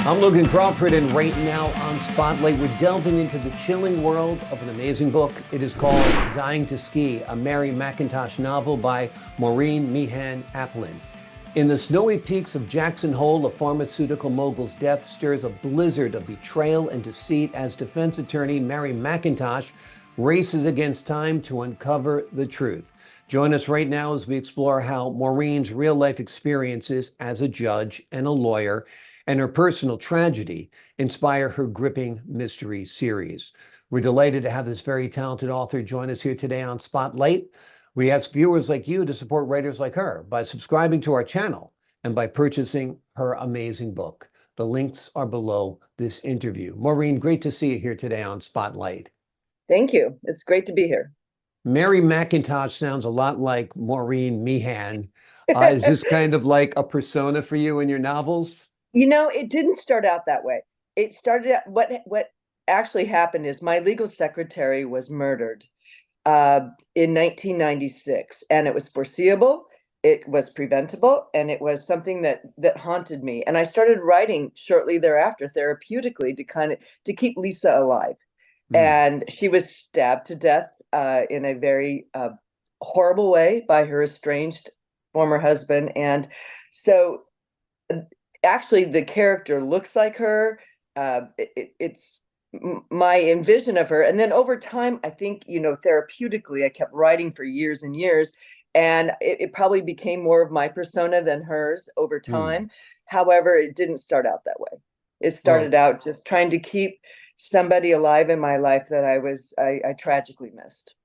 I'm Logan Crawford, and right now on Spotlight, we're delving into the chilling world of an amazing book. It is called Dying to Ski, a Mary MacIntosh novel by Maureen Meehan. In the snowy peaks of Jackson Hole, a pharmaceutical mogul's death stirs a blizzard of betrayal and deceit as defense attorney Mary MacIntosh races against time to uncover the truth. Join us right now as we explore how Maureen's real-life experiences as a judge and a lawyer and her personal tragedy inspire her gripping mystery series. We're delighted to have this very talented author join us here today on Spotlight. We ask viewers like you to support writers like her by subscribing to our channel and by purchasing her amazing book. The links are below this interview. Maureen, great to see you here today on Spotlight. Thank you. It's great to be here. Mary MacIntosh sounds a lot like Maureen Meehan. Is this kind of like a persona for you in your novels? It didn't start out that way. It started out, what actually happened is my legal secretary was murdered in 1996, and it was foreseeable, it was preventable, and it was something that haunted me. And I started writing shortly thereafter, therapeutically, to keep Lisa alive. And she was stabbed to death in a very horrible way by her estranged former husband. And so actually the character looks like her. It's my envision of her. And then over time, I think, therapeutically, I kept writing for years and years. And it probably became more of my persona than hers over time. However, it didn't start out that way. It started out just trying to keep somebody alive in my life that I tragically missed.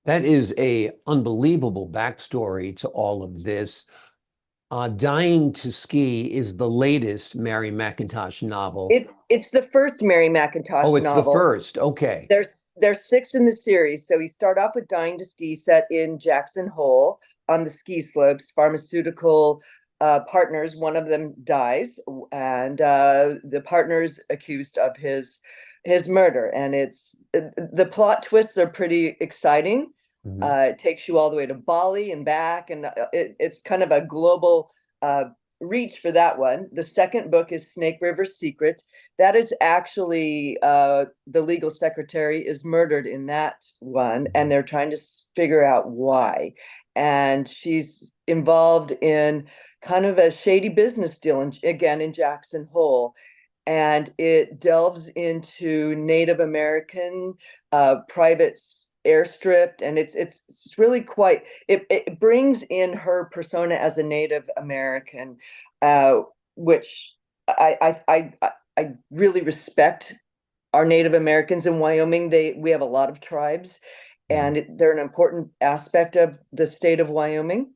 That is a unbelievable backstory to all of this. Dying to Ski is the latest Mary MacIntosh novel. It's the first Mary MacIntosh Oh, it's the novel. first. Okay. There's six in the series. So we start off with Dying to Ski, set in Jackson Hole on the ski slopes. Pharmaceutical partners, one of them dies, and the partner's accused of his murder. And the plot twists are pretty exciting. It takes you all the way to Bali and back, and it's kind of a global reach for that one. The second book is Snake River Secret. That is actually the legal secretary is murdered in that one, and they're trying to figure out why. And she's involved in kind of a shady business deal, again in Jackson Hole. And it delves into Native American private airstrip, and it's really quite, it brings in her persona as a Native American, which I really respect. Our Native Americans in Wyoming, we have a lot of tribes, and they're an important aspect of the state of Wyoming.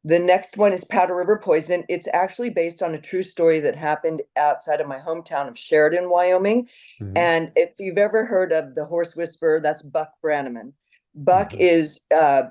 The next one is Powder River Poison. It's actually based on a true story that happened outside of my hometown of Sheridan, Wyoming. And if you've ever heard of the horse whisperer, that's Buck Brannaman. Buck is a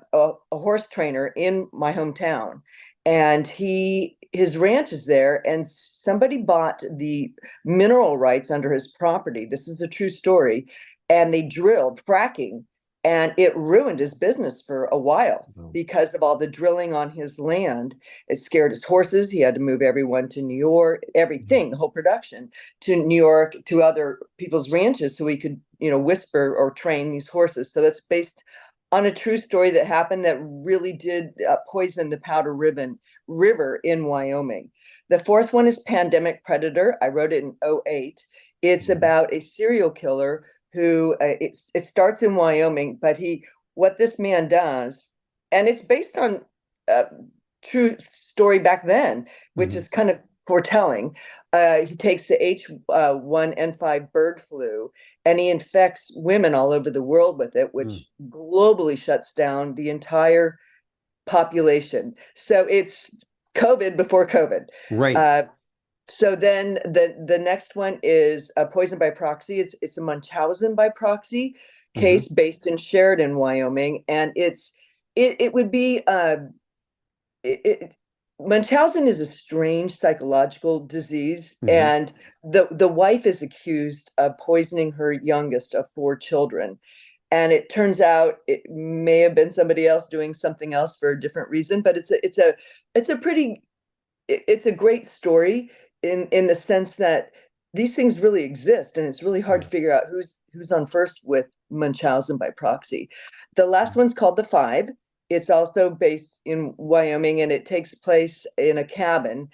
horse trainer in my hometown, and his ranch is there, and somebody bought the mineral rights under his property. This is a true story. And they drilled fracking, and it ruined his business for a while because of all the drilling on his land. It scared his horses. He had to move everyone to New York, everything, the whole production, to New York, to other people's ranches, so he could, whisper or train these horses. So that's based on a true story that happened, that really did poison the Powder River in Wyoming. The fourth one is Pandemic Predator. I wrote it in '08. It's about a serial killer who it starts in Wyoming, but what this man does, and it's based on a true story back then, which is kind of foretelling. He takes the H1N5 bird flu, and he infects women all over the world with it, which globally shuts down the entire population. So it's COVID before COVID. Right. So then the next one is Poison by Proxy. It's a Munchausen by Proxy case based in Sheridan, Wyoming, and it would be Munchausen is a strange psychological disease, and the wife is accused of poisoning her youngest of four children. And it turns out it may have been somebody else doing something else for a different reason, but it's a great story. in the sense that these things really exist, and it's really hard Yeah. to figure out who's on first with Munchausen by proxy. The last one's called The Five. It's also based in Wyoming, and it takes place in a cabin.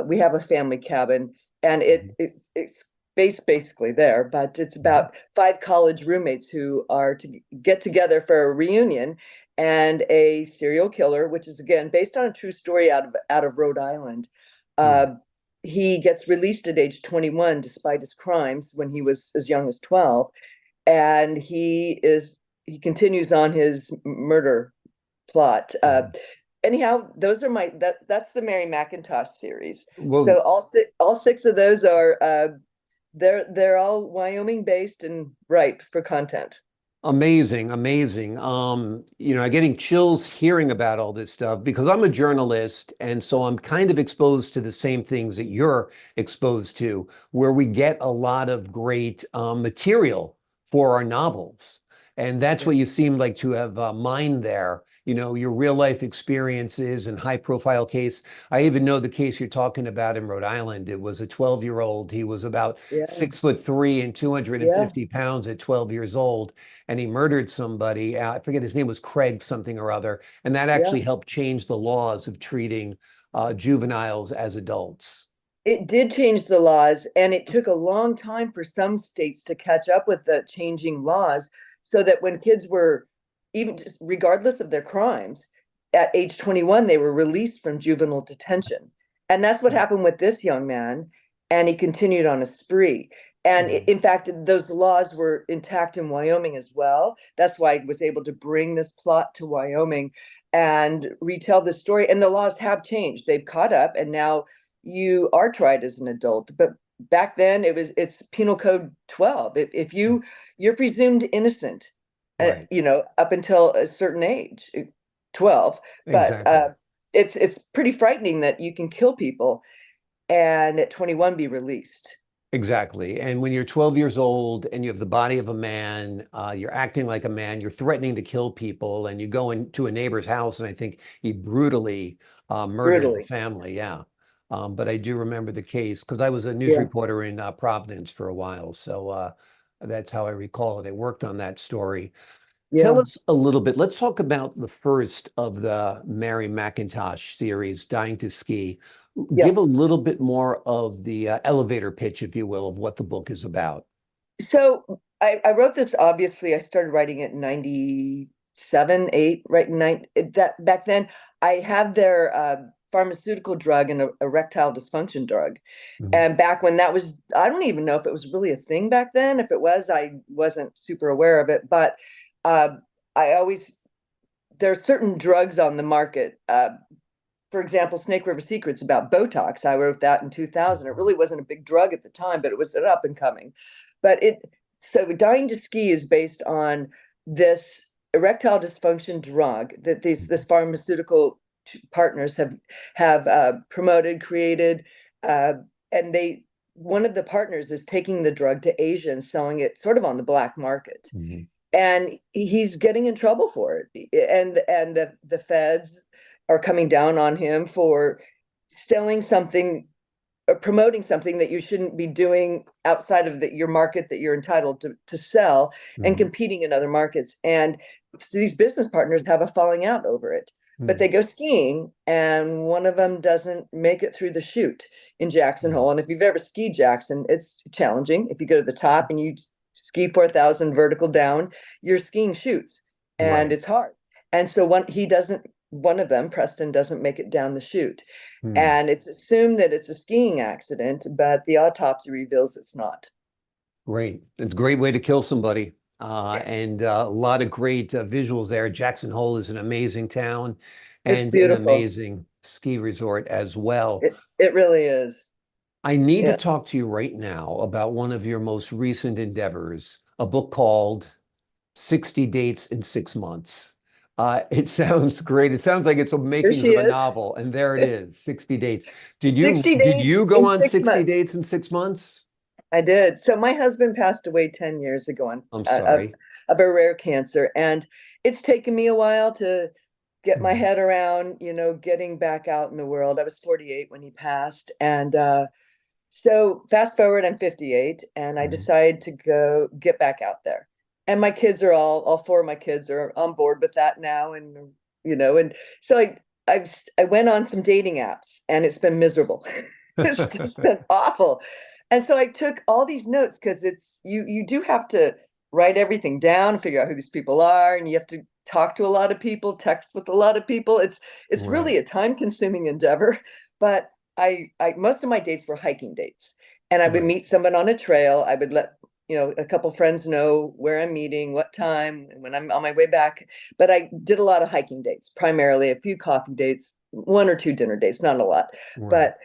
We have a family cabin, and Mhm. it's based basically there, but it's Mhm. about five college roommates who are to get together for a reunion, and a serial killer, which is again based on a true story out of Rhode Island. Hmm. Uh, he gets released at age 21 despite his crimes when he was as young as 12, and he continues on his murder plot. Mhm. Anyhow, those are that's the Mary MacIntosh series. Well, So all six of those are they're all Wyoming based and ripe for content. amazing, amazing. I'm getting chills hearing about all this stuff because I'm a journalist, and so I'm kind of exposed to the same things that you're exposed to, where we get a lot of great material for our novels. And that's Yeah. what you seem like to have mined there. Your real life experiences and high profile case. I even know the case you're talking about in Rhode Island. It was a 12-year-old. He was about Yeah. 6'3" and Yeah. 250 pounds at 12 years old, and he murdered somebody. I forget, his name was Craig something or other, and that Yeah. actually helped change the laws of treating juveniles as adults. It did change the laws, and it took a long time for some states to catch up with the changing laws, so that when kids were, even just regardless of their crimes, at age 21, they were released from juvenile detention. And that's what happened with this young man. And he continued on a spree. And Mhm. in fact, those laws were intact in Wyoming as well. That's why I was able to bring this plot to Wyoming and retell the story. And the laws have changed. They've caught up, and now you are tried as an adult. But back then it's penal code 12. If you're presumed innocent, Right, up until a certain age, 12. But exactly. it's pretty frightening that you can kill people and at 21 be released. Exactly. And when you're 12 years old and you have the body of a man, you're acting like a man, you're threatening to kill people, and you go into a neighbor's house, and I think he brutally murdered the Brutally. family. Yeah. But I do remember the case because I was a news Yeah. reporter in Providence for a while. So that's how I recall it. I worked on that story. Tell Yeah. us a little bit. Let's talk about the first of the Mary MacIntosh series, Dying to Ski. Yeah. Give a little bit more of the elevator pitch, if you will, of what the book is about. So I wrote this, obviously I started writing it in 97, 8, right in that back then. I have their pharmaceutical drug and a erectile dysfunction drug. Mhm. And back when that was, I don't even know if it was really a thing back then. If it was, I wasn't super aware of it. But uh, I always, there are certain drugs on the market. For example, Snake River Secrets about Botox. I wrote that in 2000. It really wasn't a big drug at the time, but it was an up and coming. But so Dying to Ski is based on this erectile dysfunction drug that this pharmaceutical partners have promoted, created, uh, and they one of the partners is taking the drug to Asia and selling it sort of on the black market, Mhm. and he's getting in trouble for it, and the feds are coming down on him for selling something or promoting something that you shouldn't be doing outside of your market that you're entitled to sell, and Mhm. competing in other markets. And these business partners have a falling out over it. But Mhm. they go skiing, and one of them doesn't make it through the chute in Jackson Mhm. Hole. And if you've ever skied Jackson, it's challenging. If you go to the top and you ski 4,000 vertical down, you're skiing chutes, and Right. it's hard. And so one of them, Preston, doesn't make it down the chute. Hmm. And it's assumed that it's a skiing accident, but the autopsy reveals it's not. Great. It's a great way to kill somebody. And a lot of great visuals there. Jackson Hole is an amazing town It's and an beautiful. amazing ski resort as well. It really is. I need to Yeah. talk to you right now about one of your most recent endeavors, a book called 60 Dates in 6 Months. It sounds great. It sounds like it's a Here makings she of a is. novel, and there it is, 60 dates. Did you 60 did dates you go in on six 60 months. dates in 6 months? I did. So my husband passed away 10 years ago I'm of sorry. a rare cancer. And it's taken me a while to get my Mhm. head around, getting back out in the world. I was 48 when he passed. And So fast forward, I'm 58, and I Mhm. decided to go get back out there. And my kids are all four of my kids are on board with that now, and and so I went on some dating apps, and it's been miserable. It's just been awful. And so I took all these notes because you do have to write everything down, figure out who these people are, and you have to talk to a lot of people, text with a lot of people. It's Right. really a time-consuming endeavor, but I most of my dates were hiking dates, and I would Right. meet someone on a trail. I would let a couple friends know where I'm meeting, what time, and when I'm on my way back. But I did a lot of hiking dates, primarily a few coffee dates, one or two dinner dates, not a lot. Right. But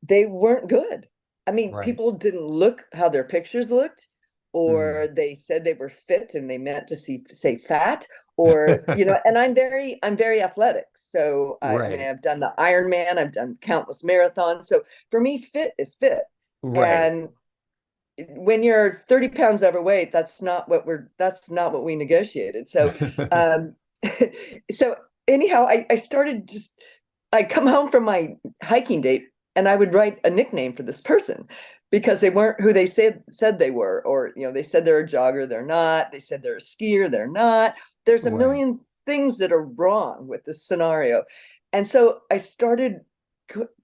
they weren't good. I mean, Right. people didn't look how their pictures looked, or Mm. they said they were fit and they meant to say fat, or and I'm very athletic. So I mean, Right. I've done the Ironman, I've done countless marathons. So for me, fit is fit. Right. And when you're 30 pounds overweight, that's not what we negotiated. So um so anyhow, I started just I come home from my hiking date, and I would write a nickname for this person because they weren't who they said they were, or they said they're a jogger, they're not. They said they're a skier, they're not. There's a Right. million things that are wrong with this scenario. And so I started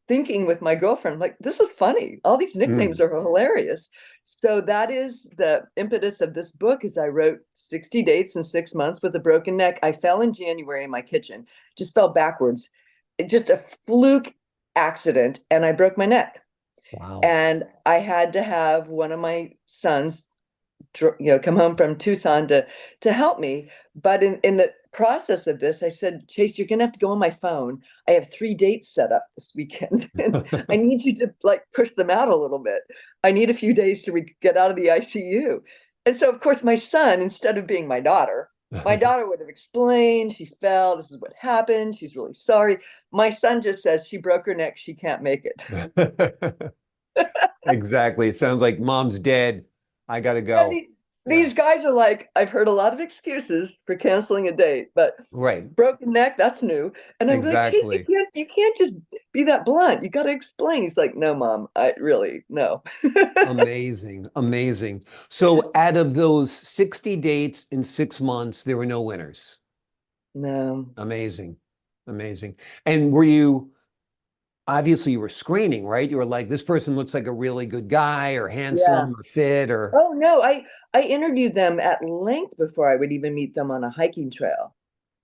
thinking with my girlfriend, like, this is funny. All these nicknames Mm. are hilarious. So that is the impetus of this book. Is I wrote 60 dates in 6 months with a broken neck. I fell in January in my kitchen, just fell backwards, just a fluke accident, and I broke my neck. Wow. And I had to have one of my sons come home from Tucson to help me. But in the process of this, I said, Chase, you're gonna have to go on my phone. I have 3 dates set up this weekend, and I need you to like push them out a little bit. I need a few days to get out of the ICU. And so, of course, my son, instead of being my daughter would have explained, she fell, this is what happened, she's really sorry. My son just says she broke her neck, she can't make it. Exactly. It sounds like mom's dead. I gotta Yeah, go. Yeah. these guys are like, I've heard a lot of excuses for canceling a date, but Right. broken neck, that's new. And I'm like, Chase, Exactly. you can't just be that blunt. You got to explain. He's like, no, mom, I really no. Amazing. Amazing. So out of those 60 dates in 6 months, there were no winners. No. Amazing. Amazing. And were you obviously you were screening, right? You were like, this person looks like a really good guy or Yeah. handsome or fit or Oh no, I interviewed them at length before I would even meet them on a hiking trail.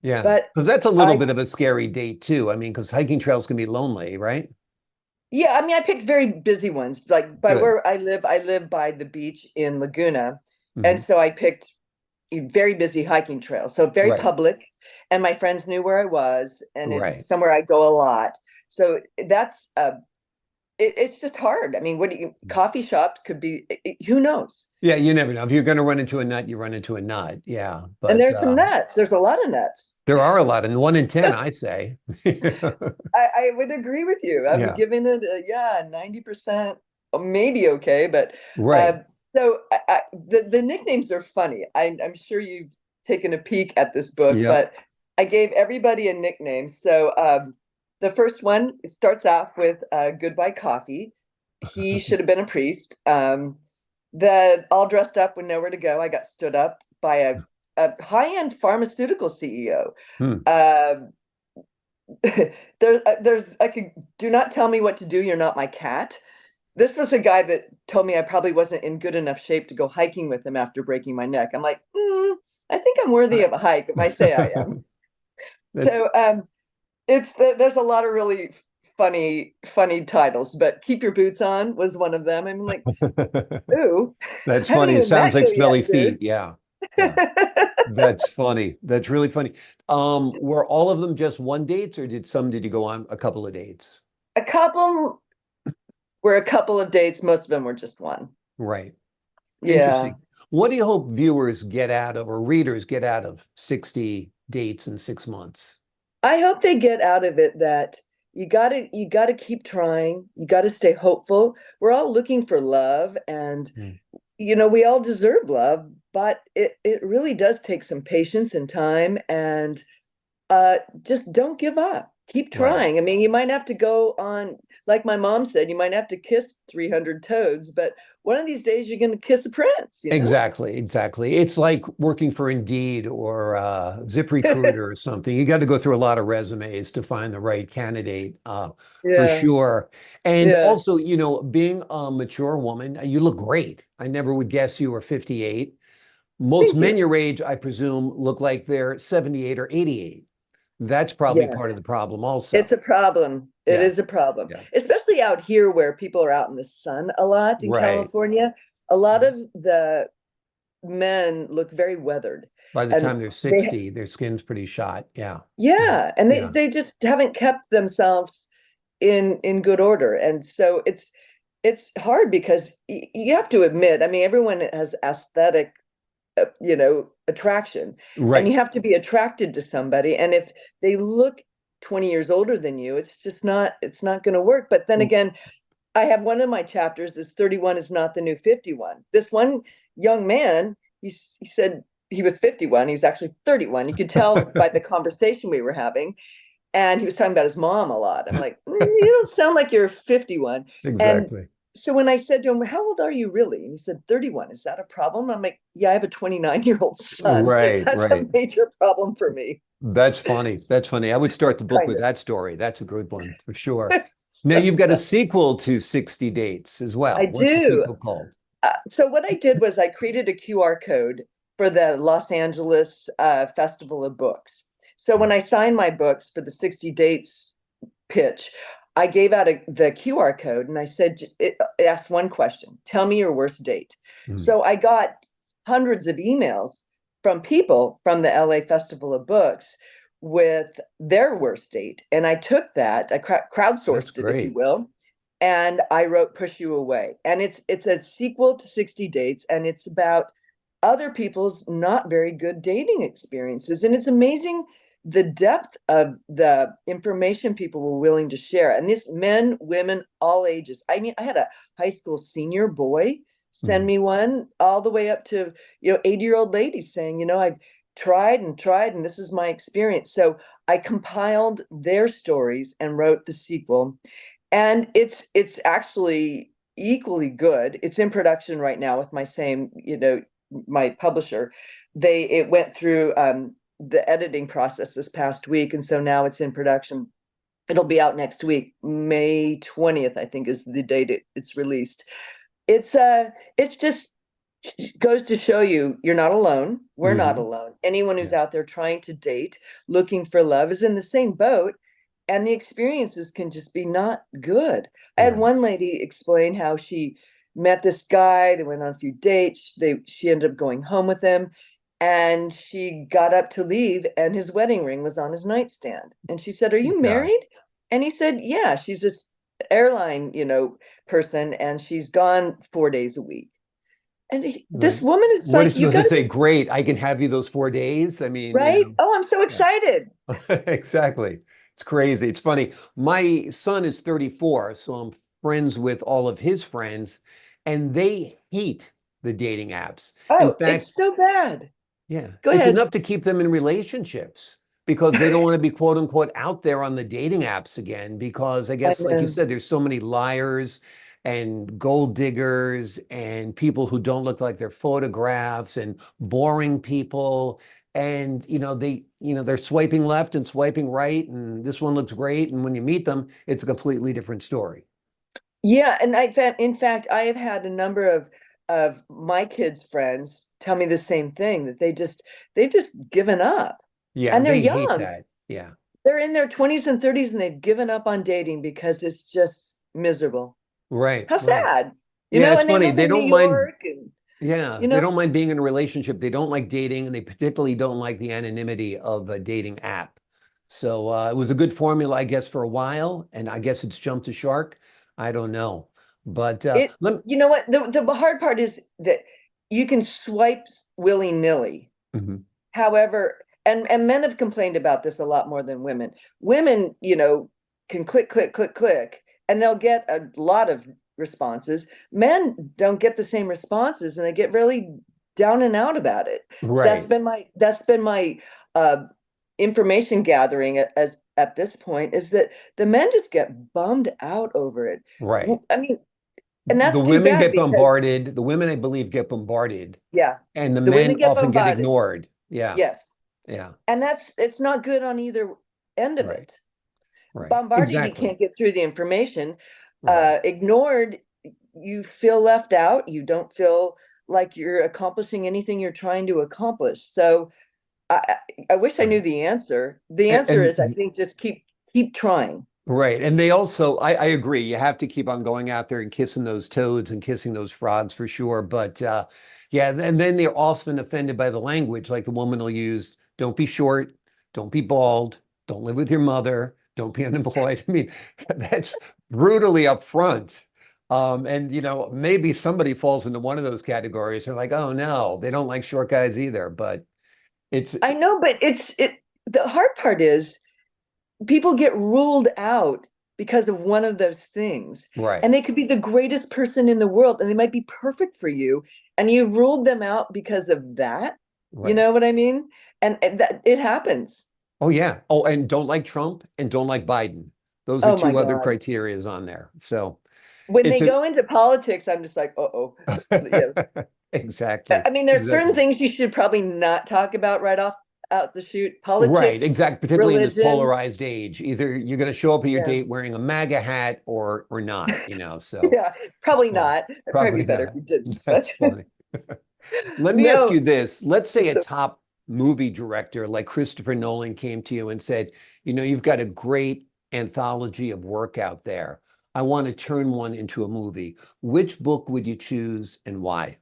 yeah. But Because that's a little I bit of a scary date too. I mean, because hiking trails can be lonely, right? Yeah, I mean, I picked very busy ones. Like by Good. where I live by the beach in Laguna. And Hmm. so I picked a very busy hiking trail. So very Right. public. And my friends knew where I was, and Right. it's somewhere I go a lot. So it's just hard. I mean, what do you coffee shops could be, who knows? Yeah, you never know. If you're going to run into a nut, you run into a nut. Yeah. And But there's some nuts. There's a lot of nuts. there are a lot, and 1 in 10, I say. I would agree with you. I'm Yeah. giving it yeah, 90%, maybe okay, but Right. uh, the nicknames are funny. I'm sure you've taken a peek at this book, Yep. but I gave everybody a nickname. So the first one starts off with Goodbye Coffee. He should have been a priest. The all dressed up with nowhere to go. I got stood up by a high-end pharmaceutical CEO. Hmm. There's I could do not tell me what to do. You're not my cat. This was a guy that told me I probably wasn't in good enough shape to go hiking with him after breaking my neck. I'm like, I think I'm worthy I- of a hike if I say I am. That's So there's a lot of really funny titles, but Keep Your Boots On was one of them. I'm like, ooh, that's haven't funny. It even sounds met like you smelly yet, feet. dude. Yeah. Yeah. That's funny. That's really funny. Were all of them just one dates or did you go on a couple of dates? A couple were a couple of dates. Most of them were just one. Right. Yeah. Interesting. What do you hope viewers get out of or readers get out of 60 dates in 6 months? I hope they get out of it that you gotta keep trying. You gotta stay hopeful. We're all looking for love, and Mm. we all deserve love, but it really does take some patience and time, and just don't give up. keep Right. trying. I mean, you might have to go on, like my mom said, you might have to kiss 300 toads, but one of these days you're going to kiss a prince, you know? Exactly, exactly. It's like working for Indeed or ZipRecruiter or something. You got to go through a lot of resumes to find the right candidate, for Yeah, sure. And yeah. also, being a mature woman, you look great. I never would guess you were 58. Most Thank men you. your age, I presume, look like they're 78 or 88. That's probably part of Yes. the problem also. It's a problem. It Yeah, is a problem, yeah. especially out here where people are out in the sun a lot in Right. California. A lot of the men look very weathered, By the and time they're they, 60, their skin's pretty shot. Yeah. Yeah. yeah, and they Yeah. they just haven't kept themselves in good order, and so it's hard because you have to admit, I mean, everyone has aesthetic, attraction, and you Right. have to be attracted to somebody, and if they look 20 years older than you, it's not going to work. But then again, I have one of my chapters is 31 is not the new 51. This one young man, he said he was 51, he's actually 31. You could tell by the conversation we were having, and he was talking about his mom a lot. I'm like, you don't sound like you're 51. And Exactly. so when I said to him, how old are you really? And he said, 31. Is that a problem? I'm like, yeah, I have a 29-year-old son. Right, That's a right. major problem for me. That's funny. That's funny. I would start the book Kind with of. that story. That's a good one for sure. Now you've got a sequel to 60 Dates as I well. What's the do. sequel called? So what I did was I created a QR code for the Los Angeles Festival of Books. So when I signed my books for the 60 Dates pitch, I gave out the QR code and I said, it asked one question: tell me your worst date. Mm, So I got hundreds of emails from people from the LA Festival of Books with their worst date. And I took that, I that's crowdsourced it, if you great. will, and I wrote Push You Away. And it's a sequel to 60 Dates, and it's about other people's not very good dating experiences. And it's amazing the depth of the information people were willing to share. And this men, women, all ages. I mean, I had a high school senior boy send Mm, me one all the way up to, 80-year-old ladies saying, I've tried and tried and this is my experience. So I compiled their stories and wrote the sequel, and it's actually equally good. It's in production right now with my same, my publisher. It went through the editing process this past week, and so now it's in production. It'll be out next week. May 20th, I think, is the date it's released. It's just goes to show you you're not alone. We're not hmm. alone. Anyone who's Yeah. out there trying to date, looking for love, is in the same boat, and the experiences can just be not good. I had Right. one lady explain how she met this guy. They went on a few dates. She ended up going home with him, and she got up to leave, and his wedding ring was on his nightstand. And she said, "Are you Gosh. married?" And he said, "Yeah, she's this airline, person, and she's gone 4 days a week." And this Right. woman is What is like, she you supposed to got to say? be Great, I can have you those 4 days. I mean, right. Oh, I'm so yeah. excited. Exactly. It's crazy. It's funny. My son is 34, so I'm friends with all of his friends, and they hate the dating apps. In Oh, fact, it's so bad. yeah, Go it's ahead. enough to keep them in relationships because they don't want to be quote unquote out there on the dating apps again. Because I I guess, like you know. said, there's so many liars and gold diggers and people who don't look like their photographs and boring people. And they're swiping left and swiping right, and this one looks great. And when you meet them, it's a completely different story. Yeah, and in fact, I have had a number of my kids' friends tell me the same thing, that they've just given up, Yeah, and they're they hate young. that. Yeah, They're in their 20s and 30s, and they've given up on dating because it's just miserable. right, How right. sad, Yeah, it's and they funny. live They in New don't mind. York, and Yeah, you they know, don't mind being in a relationship. They don't like dating, and they particularly don't like the anonymity of a dating app. So it was a good formula, I guess, for a while, and I guess it's jumped to shark. I don't know, but it you know what, the hard part is that you can swipe willy-nilly. Mhm. However, and men have complained about this a lot more than women. Women, can click, click, click, click, and they'll get a lot of responses. Men don't get the same responses, and they get really down and out about it. Right. That's been my uh, information gathering at this point is that the men just get bummed out over it. Right. I mean, and The that's too women bad get because, bombarded. The women, I believe, get bombarded, yeah, and the the women men get often get bombarded. ignored. Yeah. Yes. Yeah. And it's not good on either end of Right. it. Right. Bombarded, you Exactly. can't get through the information. Right. Ignored, you feel left out. You don't feel like you're accomplishing anything you're trying to accomplish. So I wish I knew Right. the answer. The And, answer is, I and think, just keep trying. right. And they also, I agree, you have to keep on going out there and kissing those toads and kissing those frogs for sure. But yeah, and then they're often offended by the language, like the woman will use, don't be short, don't be bald, don't live with your mother, don't be unemployed. I mean, that's brutally upfront. And maybe somebody falls into one of those categories. They're like, oh no, they don't like short guys either. But it's I know, but the hard part is people get ruled out because of one of those things. right, And they could be the greatest person in the world and they might be perfect for you. And you ruled them out because of that. You right. know what I mean? And that it happens. Oh yeah. Oh, and don't like Trump and don't like Biden. Those are Oh my two other God. criterias on there. So When it's they a go into politics, I'm just like, uh-oh. Yeah. exactly, I mean, there's certain exactly. things you should probably not talk about right off out the chute. Right, Politics, exactly. Particularly in this religion. polarized age, either you're going to show up at your Yeah. date wearing a MAGA hat or not, So Yeah. Probably yeah, not. It'd probably probably be better if not. you didn't. That's But funny. Let me ask no, you this. Let's say a top movie director like Christopher Nolan came to you and said, you've got a great anthology of work out there. I want to turn one into a movie. Which book would you choose and why?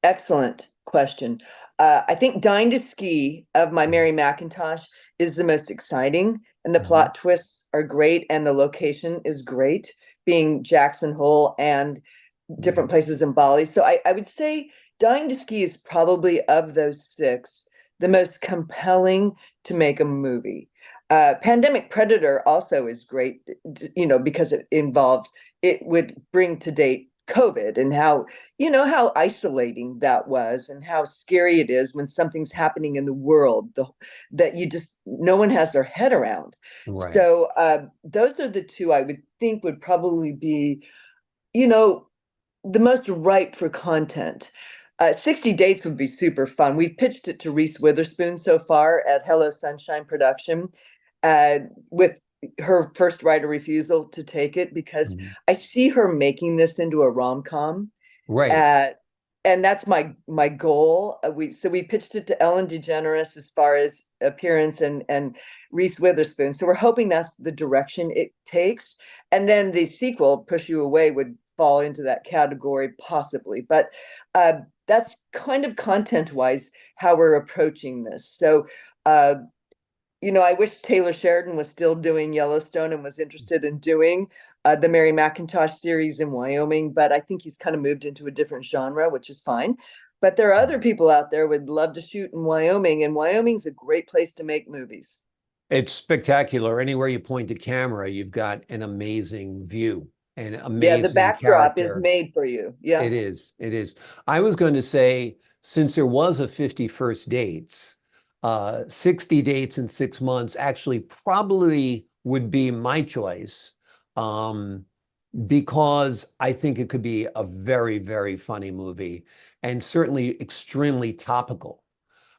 excellent question. I think Dying to Ski of my Mary MacIntosh is the most exciting, and the Mhm. plot twists are great, and the location is great, being Jackson Hole and different Mhm. places in Bali. So I would say Dying to Ski is probably, of those six, the most compelling to make a movie. Pandemic Predator also is great, because it would bring to date COVID and how isolating that was and how scary it is when something's happening in the world that no one has their head around. Right. So those are the two I would think would probably be, you know, the most ripe for content. 60 Dates would be super fun. We've pitched it to Reese Witherspoon so far at Hello Sunshine Production, uh, with her first writer refusal to take it because Mhm. I see her making this into a rom-com. Right. Uh, and that's my goal. We pitched it to Ellen DeGeneres as far as appearance and Reese Witherspoon. So we're hoping that's the direction it takes, and then the sequel, Push You Away, would fall into that category possibly. But that's kind of content wise how we're approaching this. So uh, I wish Taylor Sheridan was still doing Yellowstone and was interested in doing the Mary MacIntosh series in Wyoming, but I think he's kind of moved into a different genre, which is fine. But there are other people out there who would love to shoot in Wyoming, and Wyoming's a great place to make movies. It's spectacular. Anywhere you point the camera, you've got an amazing view, an Yeah, the amazing backdrop is character. made for you. Yeah. It is. It is. I was going to say, since there was a 51st dates, 60 dates in 6 months actually probably would be my choice, um, because I think it could be a very, very funny movie and certainly extremely topical.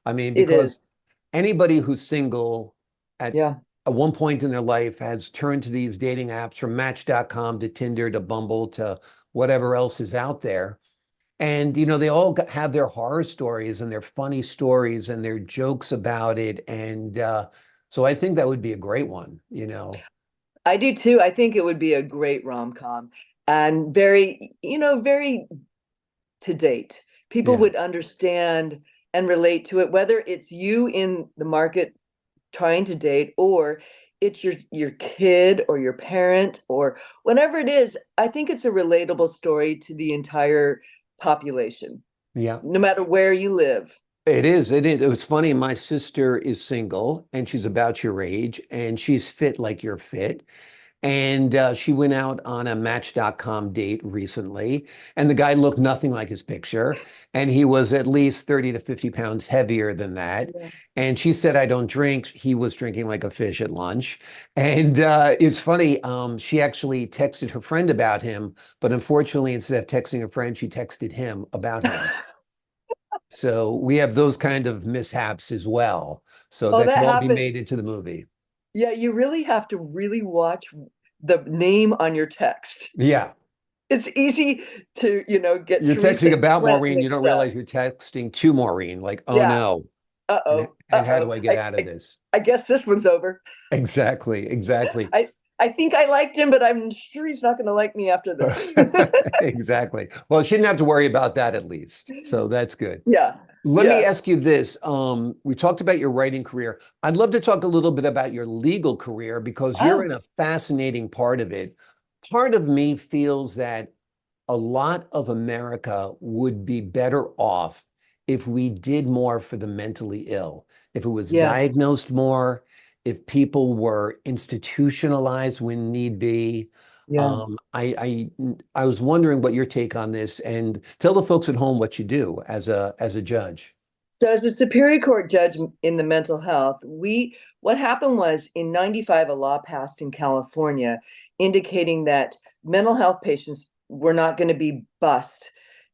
I mean, It because is. anybody who's single at Yeah. one point in their life has turned to these dating apps from Match.com to Tinder to Bumble to whatever else is out there. And, they all have their horror stories and their funny stories and their jokes about it. And so I think that would be a great one. I do too. I think it would be a great rom-com and very to date. People Yeah. would understand and relate to it, whether it's you in the market trying to date or it's your kid or your parent or whatever it is. I think it's a relatable story to the entire population, Yeah. no matter where you live. It is. It is. It was funny. My sister is single and she's about your age and she's fit like you're fit. And she went out on a Match.com date recently, and the guy looked nothing like his picture. And he was at least 30 to 50 pounds heavier than that. Yeah. And she said, I don't drink. He was drinking like a fish at lunch. And it's funny, she actually texted her friend about him, but unfortunately, instead of texting a friend, she texted him about him. So we have those kind of mishaps as well. So Oh, that can that all be happened. made into the movie. Yeah, you really have to really watch the name on your text. Yeah. It's easy to, get You're Teresa texting and about Trent Maureen, you don't mixed up. realize you're texting to Maureen, like, oh Yeah. no. And Uh-oh. and how Uh-oh. do I get out of this? I guess this one's over. Exactly, exactly. I I think I liked him, but I'm sure he's not going to like me after this. Exactly. Well, she didn't have to worry about that at least. So that's good. Yeah. Let me Yeah. ask you this. We talked about your writing career. I'd love to talk a little bit about your legal career because you're Oh, in a fascinating part of it. Part of me feels that a lot of America would be better off if we did more for the mentally ill, if it was yes. diagnosed more, if people were institutionalized when need be. Yeah. I was wondering what your take on this, and tell the folks at home what you do as a judge. So as a Superior Court judge in the mental health, what happened was in 95 a law passed in California indicating that mental health patients were not going to be bused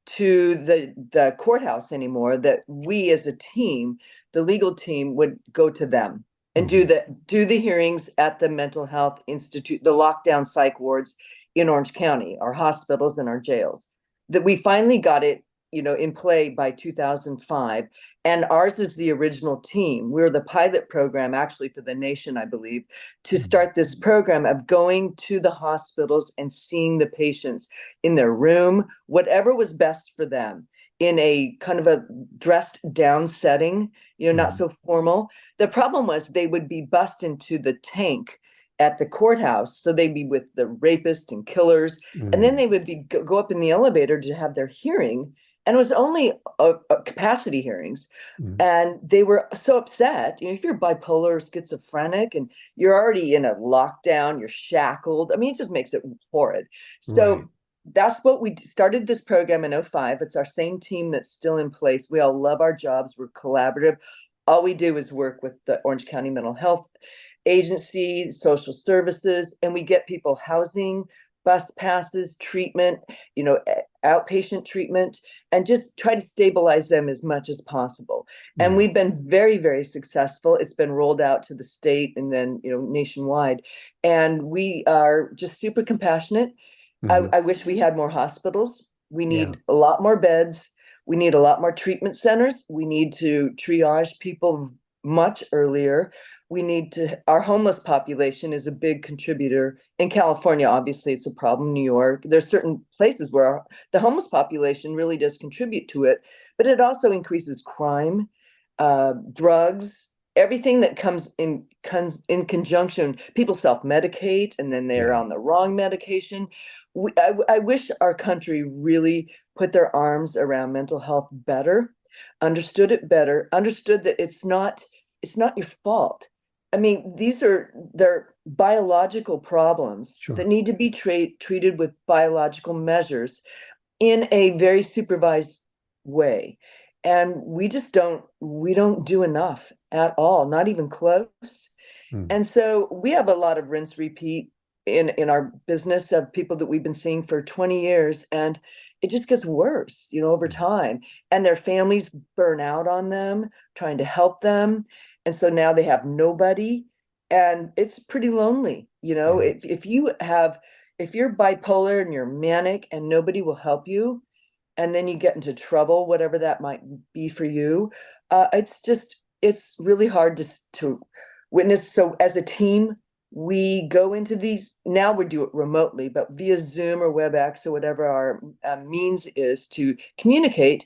to the courthouse anymore, that we as a team, the legal team, would go to them and do Mhm. the hearings at the mental health institute, the lockdown psych wards in Orange County, our hospitals and our jails. That we finally got it, in play by 2005. And ours is the original team. We're the pilot program, actually, for the nation, I believe, to Mhm. start this program of going to the hospitals and seeing the patients in their room, whatever was best for them, in a kind of a dressed down setting, not Mhm. so formal. The problem was they would be bussed into the tank at the courthouse. So they'd be with the rapists and killers. And then Mhm. they would go up in the elevator to have their hearing. And it was only a capacity hearings. Mhm. And they were so upset. If you're bipolar or schizophrenic and you're already in a lockdown, you're shackled. I mean, it just makes it horrid. Right. So that's what we started this program in '05. It's our same team that's still in place. We all love our jobs. We're collaborative. All we do is work with the Orange County Mental Health Agency, social services, and we get people housing, bus passes, treatment, outpatient treatment, and just try to stabilize them as much as possible. And Mhm. we've been very, very successful. It's been rolled out to the state and then, nationwide. And we are just super compassionate. Mhm. I wish we had more hospitals. We Yeah. need a lot more beds. We need a lot more treatment centers. We need to triage people much earlier. Our homeless population is a big contributor in California. Obviously, it's a problem. New York, there's certain places where the homeless population really does contribute to it, but it also increases crime, drugs, everything that comes in conjunction. People self-medicate and then they're Yeah. on the wrong medication. I wish our country really put their arms around mental health better, understood it better, understood that it's not your fault. I mean, they're biological problems that Sure. need to be treated with biological measures in a very supervised way. And we don't do enough at all, not even close. Mm. And so we have a lot of rinse repeat in our business of people that we've been seeing for 20 years, and it just gets worse, over Mm. time. And their families burn out on them trying to help them. And so now they have nobody, and it's pretty lonely. Yeah. If you're bipolar and you're manic and nobody will help you, and then you get into trouble, whatever that might be for you, it's really hard to witness. So as a team, we go into these, now we do it remotely, but via Zoom or WebEx or whatever our means is to communicate,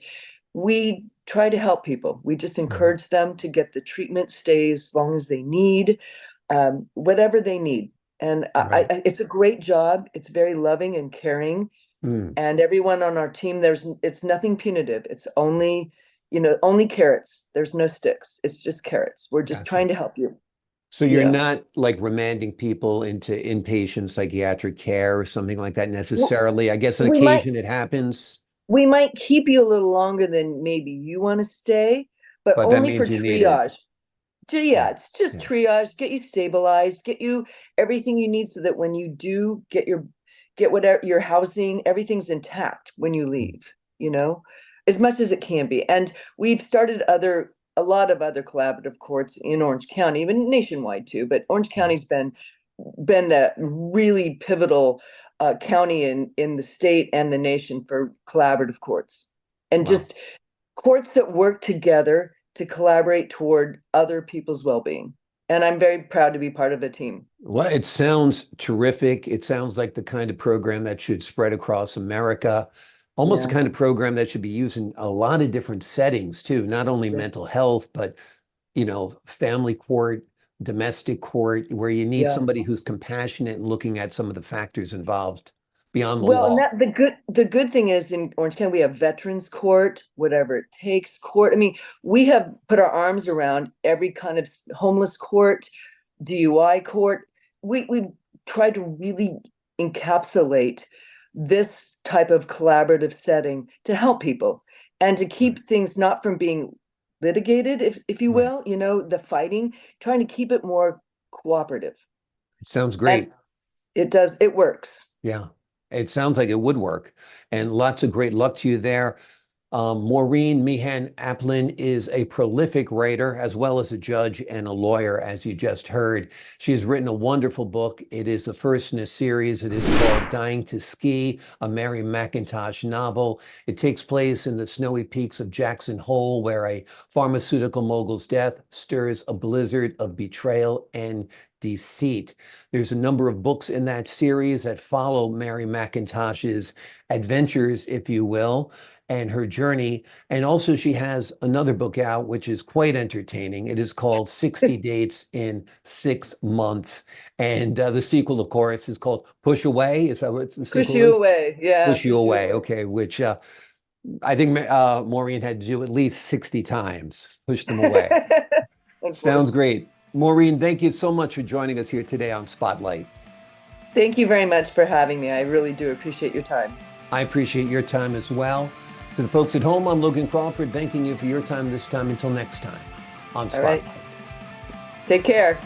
we try to help people. We just Mhm. encourage them to get the treatment, stay as long as they need, whatever they need. And Right. it's a great job. It's very loving and caring, Mm. and everyone on our team, it's nothing punitive. It's only carrots. There's no sticks. It's just carrots. We're just Gotcha. trying to help you. So you're Yeah. not like remanding people into inpatient psychiatric care or something like that Well, necessarily. I guess on we might occasion it happens, we might keep you a little longer than maybe you want to stay, but but that only for means you need it. triage. Yeah, Yeah. it's just Yeah. triage, get you stabilized, get you everything you need so that when you do get whatever your housing, everything's intact when you leave, you know, as much as it can be. And we've started a lot of other collaborative courts in Orange County, even nationwide too, but Orange County's been the really pivotal county in the state and the nation for collaborative courts. And Wow. just courts that work together to collaborate toward other people's well-being. And I'm very proud to be part of a team. Well, it sounds terrific. It sounds like the kind of program that should spread across America, almost the Yeah, kind of program that should be used in a lot of different settings too, not only yeah, mental health, but family court, domestic court, where you need yeah. somebody who's compassionate and looking at some of the factors involved beyond the Well, and law. that the good thing is in Orange County we have veterans court, whatever it takes court. I mean, we have put our arms around every kind of homeless court, DUI court. We've tried to really encapsulate this type of collaborative setting to help people and to Right. keep things not from being litigated, if you Right. will, the fighting, trying to keep it more cooperative. It sounds And great. it works. Yeah. It sounds like it would work. And lots of great luck to you there. Maureen Meehan Applin is a prolific writer as well as a judge and a lawyer, as you just heard. She has written a wonderful book. It is the first in a series. It is called Dying to Ski, a Mary MacIntosh novel. It takes place in the snowy peaks of Jackson Hole, where a pharmaceutical mogul's death stirs a blizzard of betrayal and deceit. There's a number of books in that series that follow Mary MacIntosh's adventures, if you will, and her journey. And also, she has another book out, which is quite entertaining. It is called 60 Dates in 6 Months. And the sequel, of course, is called Push Away. Is that what the Push sequel you is? away. Yeah, Push You push you Away. away. Okay, which I think Maureen had to do at least 60 times, push them away. Sounds Unfortunately. great. Maureen, thank you so much for joining us here today on Spotlight. Thank you very much for having me. I really do appreciate your time. I appreciate your time as well. To the folks at home, I'm Logan Crawford, thanking you for your time this time. Until next time on All right. Spotlight. Take care.